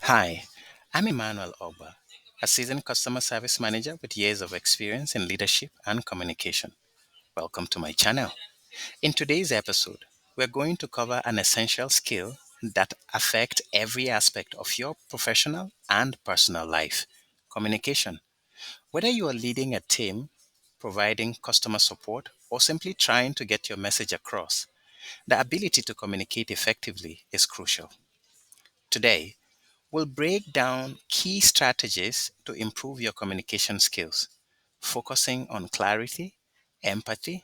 Hi, I'm Emmanuel Ogba, a seasoned customer service manager with years of experience in leadership and communication. Welcome to my channel. In today's episode, we're going to cover an essential skill that affects every aspect of your professional and personal life: communication. Whether you are leading a team, providing customer support, or simply trying to get your message across, the ability to communicate effectively is crucial. Today, we'll break down key strategies to improve your communication skills, focusing on clarity, empathy,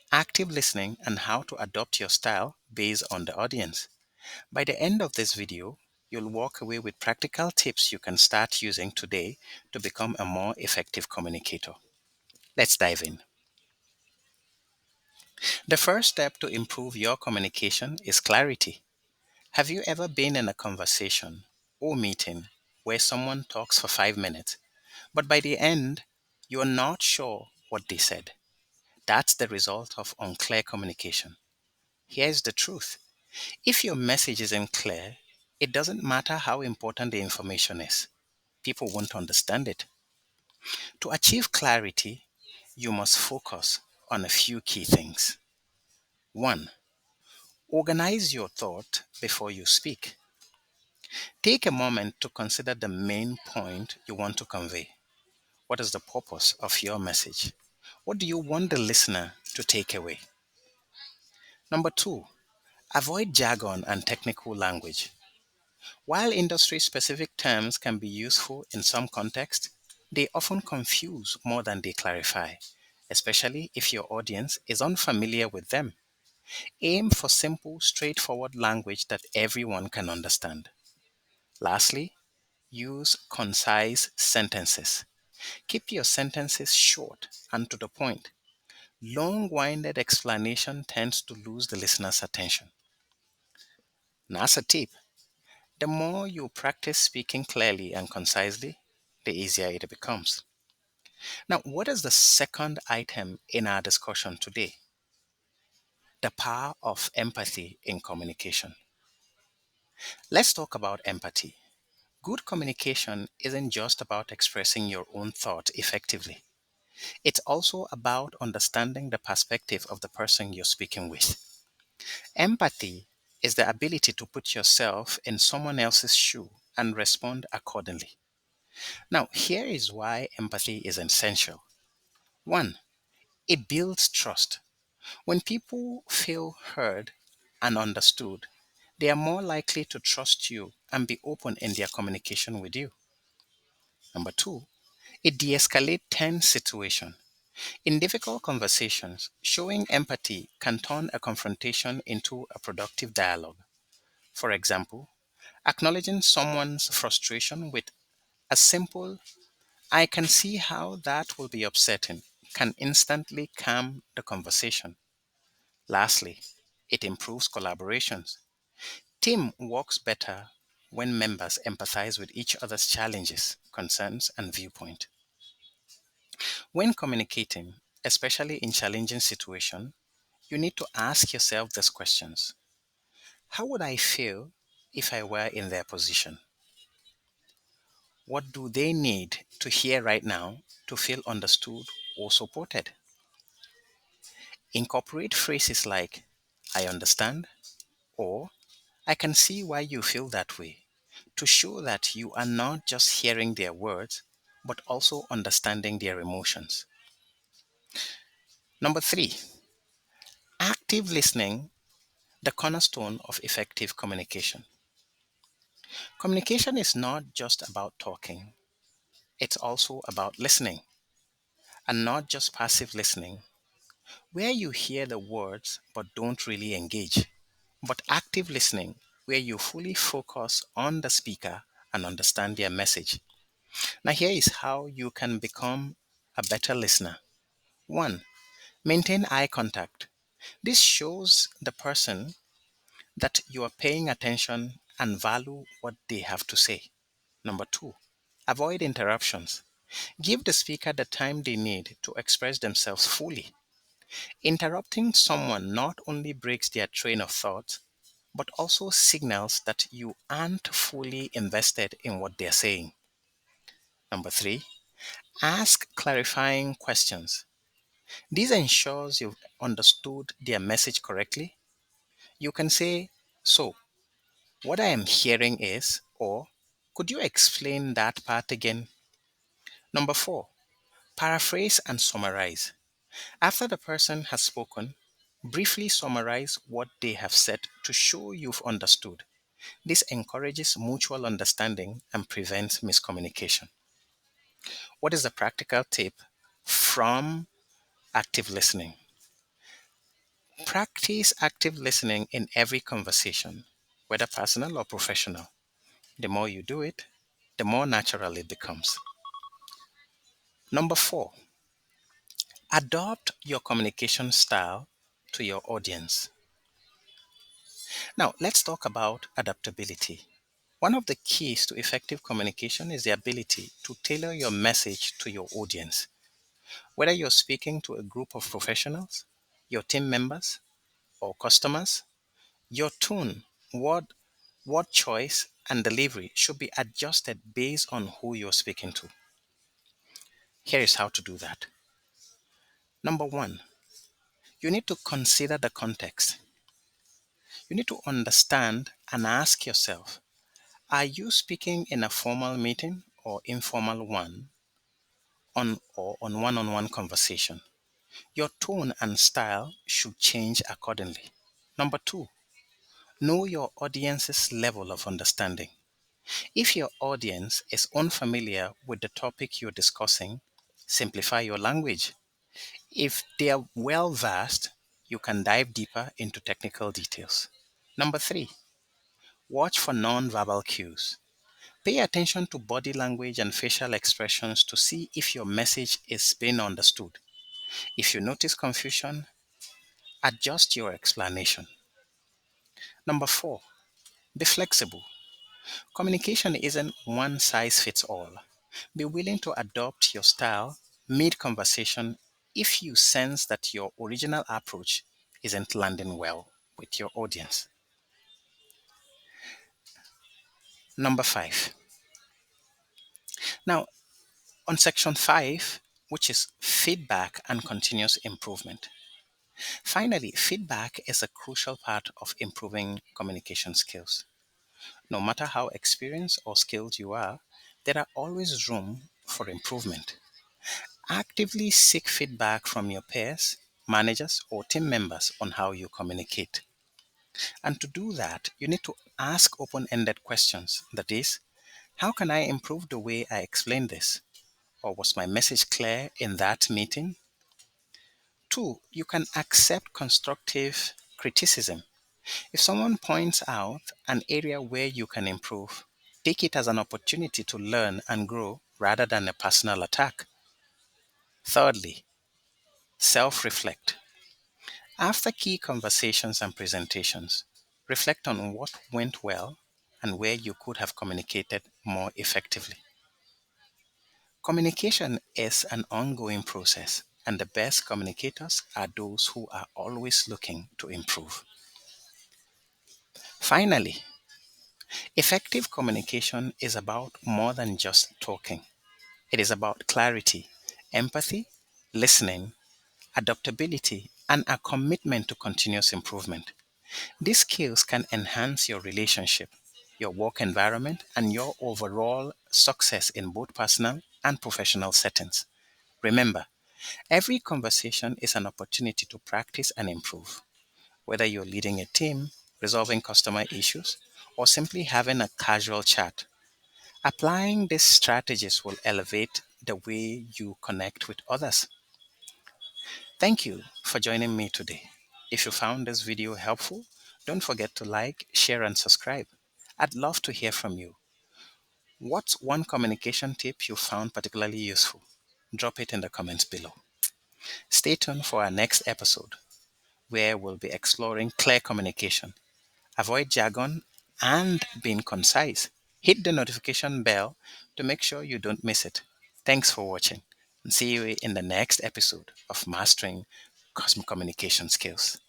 active listening, and how to adopt your style based on the audience. By the end of this video, you'll walk away with practical tips you can start using today to become a more effective communicator. Let's dive in. The first step to improve your communication is clarity. Have you ever been in a conversation or meeting where someone talks for 5 minutes, but by the end, you're not sure what they said? That's the result of unclear communication. Here's the truth: if your message isn't clear, it doesn't matter how important the information is, people won't understand it. To achieve clarity, you must focus on a few key things. 1. Organize your thought before you speak. Take a moment to consider the main point you want to convey. What is the purpose of your message? What do you want the listener to take away? Number 2, avoid jargon and technical language. While industry specific terms can be useful in some contexts, they often confuse more than they clarify, especially if your audience is unfamiliar with them. Aim for simple, straightforward language that everyone can understand. Lastly, use concise sentences. Keep your sentences short and to the point. Long winded explanation tends to lose the listener's attention. Now, as a tip, the more you practice speaking clearly and concisely, the easier it becomes. Now, what is the second item in our discussion today? The power of empathy in communication. Let's talk about empathy. Good communication isn't just about expressing your own thought effectively. It's also about understanding the perspective of the person you're speaking with. Empathy is the ability to put yourself in someone else's shoe and respond accordingly. Now, here is why empathy is essential. 1. It builds trust. When people feel heard and understood, they are more likely to trust you and be open in their communication with you. Number 2, it de-escalates tense situations. In difficult conversations, showing empathy can turn a confrontation into a productive dialogue. For example, acknowledging someone's frustration with a simple, "I can see how that will be upsetting," can instantly calm the conversation. Lastly, it improves collaborations. Team works better when members empathize with each other's challenges, concerns, and viewpoint. When communicating, especially in challenging situations, you need to ask yourself these questions. How would I feel if I were in their position? What do they need to hear right now to feel understood or supported? Incorporate phrases like, "I understand," or "I can see why you feel that way," to show that you are not just hearing their words, but also understanding their emotions. Number 3, active listening, the cornerstone of effective communication. Communication is not just about talking, it's also about listening, and not just passive listening, where you hear the words but don't really engage, but active listening, where you fully focus on the speaker and understand their message. Now, here is how you can become a better listener. 1. Maintain eye contact. This shows the person that you are paying attention and value what they have to say. Number 2, avoid interruptions. Give the speaker the time they need to express themselves fully. Interrupting someone not only breaks their train of thought, but also signals that you aren't fully invested in what they're saying. Number three, ask clarifying questions. This ensures you've understood their message correctly. You can say, "So, what I am hearing is," or "Could you explain that part again?" Number four, paraphrase and summarize. After the person has spoken, briefly summarize what they have said to show you've understood. This encourages mutual understanding and prevents miscommunication. What is the practical tip from active listening? Practice active listening in every conversation, whether personal or professional. The more you do it, the more natural it becomes. Number four, adopt your communication style to your audience. Now, let's talk about adaptability. One of the keys to effective communication is the ability to tailor your message to your audience. Whether you're speaking to a group of professionals, your team members, or customers, your tone, word choice, and delivery should be adjusted based on who you're speaking to. Here is how to do that. Number one, you need to consider the context. You need to understand and ask yourself, are you speaking in a formal meeting or informal one on one-on-one conversation? Your tone and style should change accordingly. Number two, know your audience's level of understanding. If your audience is unfamiliar with the topic you're discussing, simplify your language. If they are well versed, you can dive deeper into technical details. Number three, watch for non-verbal cues. Pay attention to body language and facial expressions to see if your message is being understood. If you notice confusion, adjust your explanation. Number four, be flexible. Communication isn't one size fits all. Be willing to adopt your style mid conversation if you sense that your original approach isn't landing well with your audience. Number five. Now, on section five, which is feedback and continuous improvement. Finally, feedback is a crucial part of improving communication skills. No matter how experienced or skilled you are, there are always room for improvement. Actively seek feedback from your peers, managers, or team members on how you communicate. And to do that, you need to ask open ended questions. That is, how can I improve the way I explain this? Or was my message clear in that meeting? Two, you can accept constructive criticism. If someone points out an area where you can improve, take it as an opportunity to learn and grow rather than a personal attack. Thirdly, self reflect. After key conversations and presentations, reflect on what went well and where you could have communicated more effectively. Communication is an ongoing process, and the best communicators are those who are always looking to improve. Finally, effective communication is about more than just talking. It is about clarity, empathy, listening, adaptability, and a commitment to continuous improvement. These skills can enhance your relationship, your work environment, and your overall success in both personal and professional settings. Remember, every conversation is an opportunity to practice and improve. Whether you're leading a team, resolving customer issues, or simply having a casual chat, applying these strategies will elevate the way you connect with others. Thank you for joining me today. If you found this video helpful, don't forget to like, share, and subscribe. I'd love to hear from you. What's one communication tip you found particularly useful? Drop it in the comments below. Stay tuned for our next episode, where we'll be exploring clear communication. Avoid jargon and being concise. Hit the notification bell to make sure you don't miss it. Thanks for watching, and see you in the next episode of Mastering Cosmic Communication Skills.